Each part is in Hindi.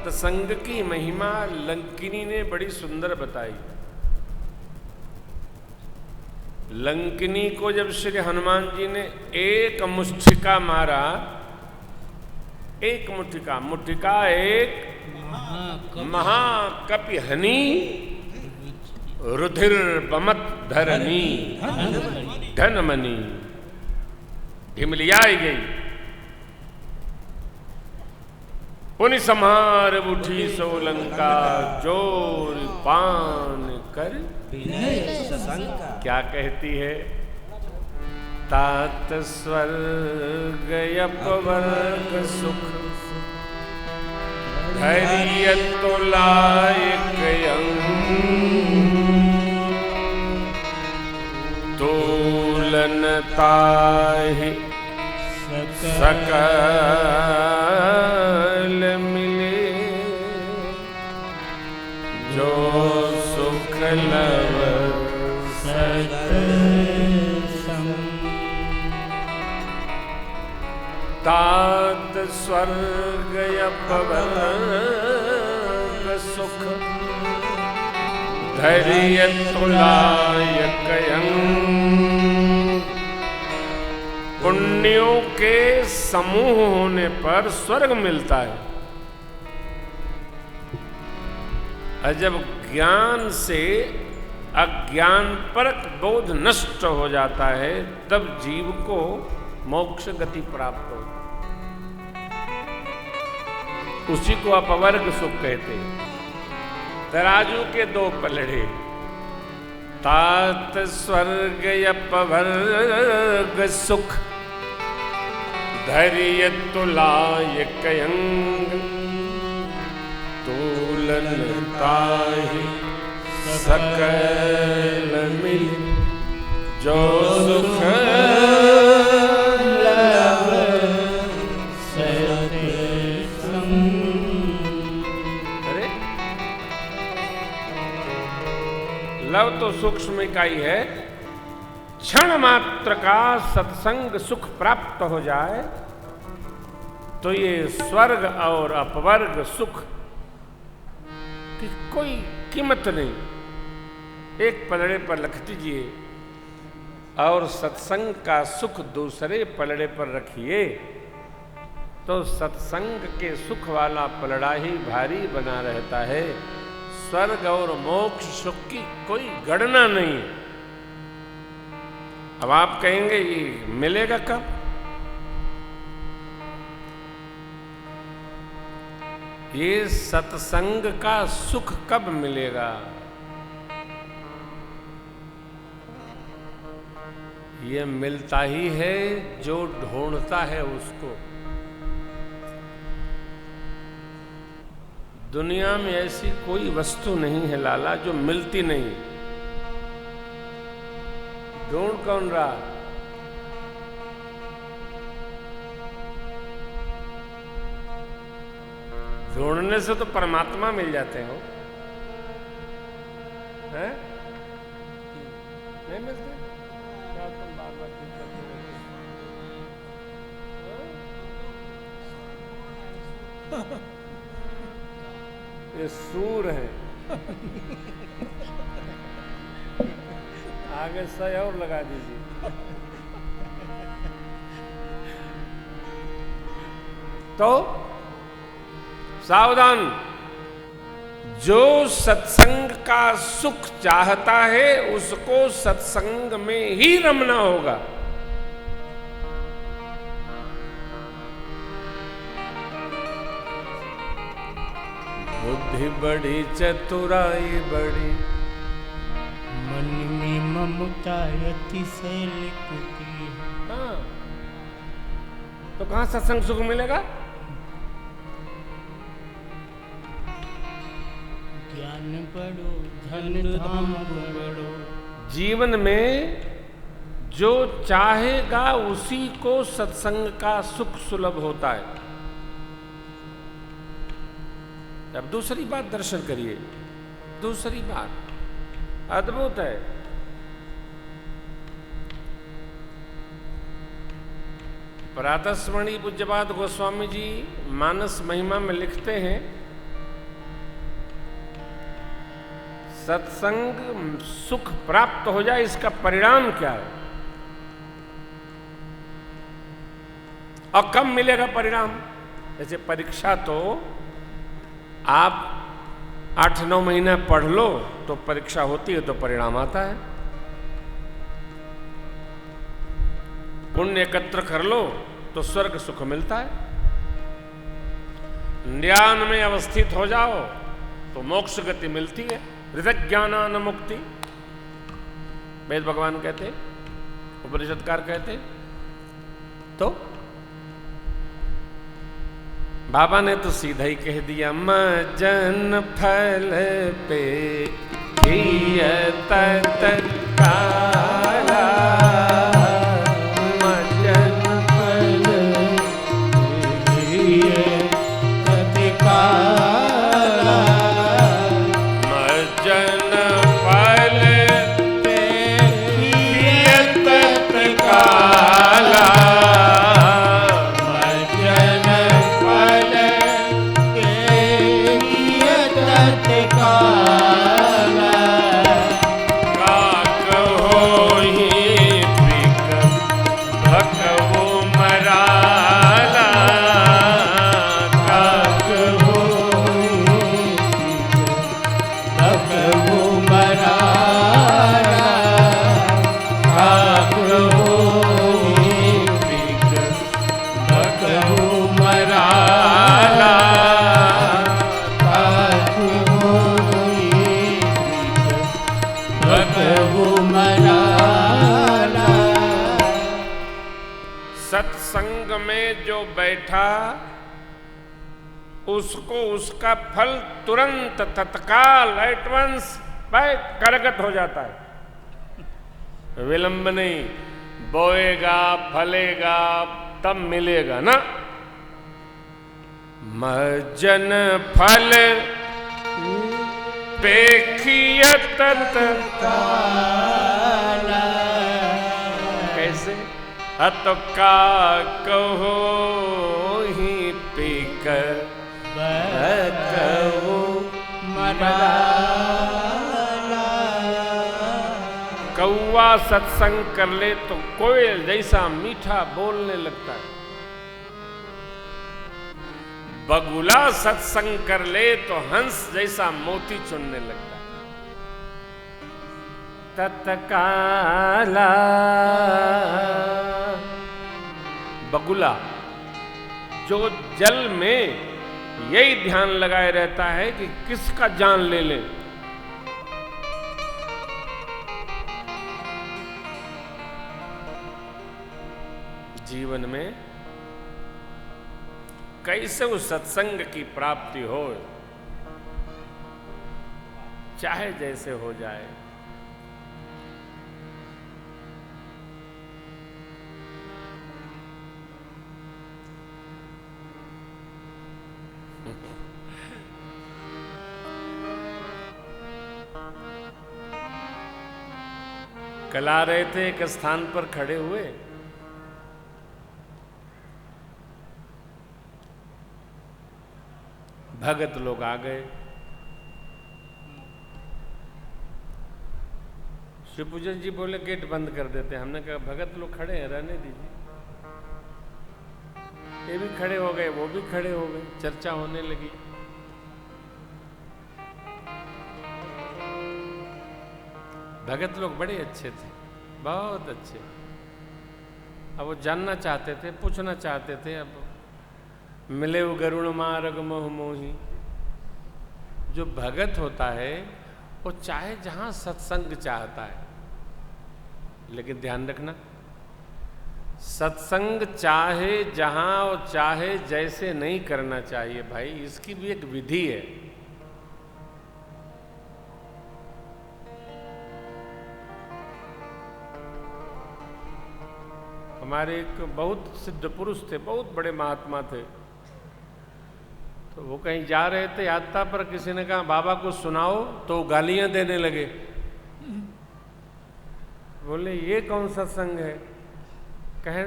सत्संग की महिमा लंकिनी ने बड़ी सुंदर बताई। लंकिनी को जब श्री हनुमान जी ने एक मुष्टिका मारा, एक मुष्टिका एक महाकपि हनी रुधिर बमत धरनी धनमणि ढिमलियाई गई। पुनि संहार उठी सो लंका जोर पान कर क्या कहती है? तात स्वर्ग अपवर्ग सुख धैर्य तो लायक तोलन ताहि सकल मिले जो सुख लव तात स्वर्ग अपवर्ग सुख धैर्य तुलायक पुण्यों के समूह होने पर स्वर्ग मिलता है। और जब ज्ञान से अज्ञान परक बोध नष्ट हो जाता है तब जीव को मोक्ष गति प्राप्त होती, उसी को अपवर्ग सुख कहते हैं। तराजू के दो पलड़े, तात स्वर्ग अपवर्ग सुख धैर्य तुलायक तोलन ताहि सकल मिल जो सुख लव तो सूक्ष्म इकाई है। क्षण मात्र का सत्संग सुख प्राप्त हो जाए तो ये स्वर्ग और अपवर्ग सुख की कोई कीमत नहीं। एक पलड़े पर रख दीजिए और सत्संग का सुख दूसरे पलड़े पर रखिए तो सत्संग के सुख वाला पलड़ा ही भारी बना रहता है। स्वर्ग और मोक्ष सुख की कोई गणना नहीं है। अब आप कहेंगे ये मिलेगा कब? ये सत्संग का सुख कब मिलेगा? ये मिलता ही है जो ढूंढता है उसको। दुनिया में ऐसी कोई वस्तु नहीं है लाला जो मिलती नहीं। ढूंढ कौन रहा? ढूंढने से तो परमात्मा मिल जाते हो, हैं? नहीं मिलते? क्या तुम बार बार क्यों करते हो? ये सूर है। आगे सही और लगा दीजिए। तो सावधान, जो सत्संग का सुख चाहता है उसको सत्संग में ही रमना होगा। बुद्धि बड़ी चतुराई बड़ी मन में ममता अतिशय लिखती है। हाँ, तो कहां सत्संग सुख मिलेगा? ज्ञान बढ़ो धन धाम बढ़ो। जीवन में जो चाहेगा उसी को सत्संग का सुख सुलभ होता है। अब दूसरी बात दर्शन करिए। दूसरी बात अद्भुत है। प्रातस्मरणीय पूज्यपाद गोस्वामी जी मानस महिमा में लिखते हैं सत्संग सुख प्राप्त हो जाए, इसका परिणाम क्या है और कब मिलेगा परिणाम? जैसे परीक्षा तो आप 8-9 महीना पढ़ लो तो परीक्षा होती है तो परिणाम आता है। पुण्य एकत्र कर लो तो स्वर्ग सुख मिलता है। ज्ञान में अवस्थित हो जाओ तो मोक्ष गति मिलती है। हृदज्ञानान मुक्ति वेद भगवान कहते, उपनिषदकार कहते। तो बाबा ने तो सीधा ही कह दिया, मजन फल पे तत्काला, मजन फल तत्काला, मजन फल पे तत्काला, सत्संग में जो बैठा उसको उसका फल तुरंत तत्काल एटवंस करगत हो जाता है, विलंब नहीं। बोएगा फलेगा तब मिलेगा ना। मजन फल पेखिय तत्काला, कैसे? तो का कहो ही पीक कहो मराला। कौवा सत्संग कर ले तो कोयल जैसा मीठा बोलने लगता है। बगुला सत्संग कर ले तो हंस जैसा मोती चुनने लगता है। तत्काला बगुला जो जल में यही ध्यान लगाए रहता है कि किसका जान ले ले। जीवन में कैसे उस सत्संग की प्राप्ति हो, चाहे जैसे हो जाए। कल आ रहे थे, एक स्थान पर खड़े हुए, भगत लोग आ गए। शिवपूजन जी बोले गेट बंद कर देते। हमने कहा भगत लोग खड़े हैं, रहने दीजिए। ये भी खड़े हो गए, वो भी खड़े हो गए, चर्चा होने लगी। भगत लोग बड़े अच्छे थे, बहुत अच्छे। अब वो जानना चाहते थे, पूछना चाहते थे। अब मिले वो गरुण मार्ग मोह मोही। जो भगत होता है वो चाहे जहां सत्संग चाहता है, लेकिन ध्यान रखना, सत्संग चाहे जहां और चाहे जैसे नहीं करना चाहिए भाई। इसकी भी एक विधि है। हमारे एक बहुत सिद्ध पुरुष थे, बहुत बड़े महात्मा थे। तो वो कहीं जा रहे थे यात्रा पर, किसी ने कहा बाबा को सुनाओ, तो गालियां देने लगे। बोले ये कौन सत्संग है? कहें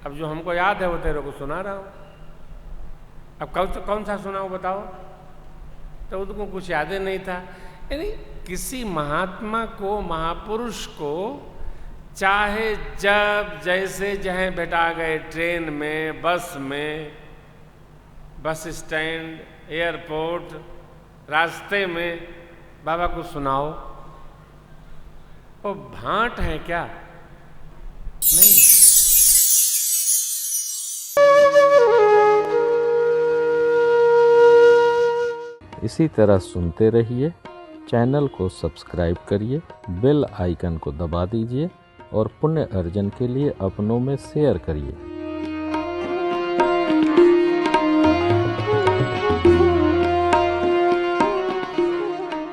अब जो हमको याद है वो तेरे को सुना रहा हूं। अब कौन सा सुनाओ बताओ? तो उसको कुछ याद ही नहीं था। यानी किसी महात्मा को, महापुरुष को चाहे जब जैसे जहाँ बैठा गए, ट्रेन में, बस स्टैंड, एयरपोर्ट, रास्ते में, बाबा को सुनाओ, वो भांट है क्या? नहीं। इसी तरह सुनते रहिए, चैनल को सब्सक्राइब करिए, बेल आइकन को दबा दीजिए और पुण्य अर्जन के लिए अपनों में शेयर करिए।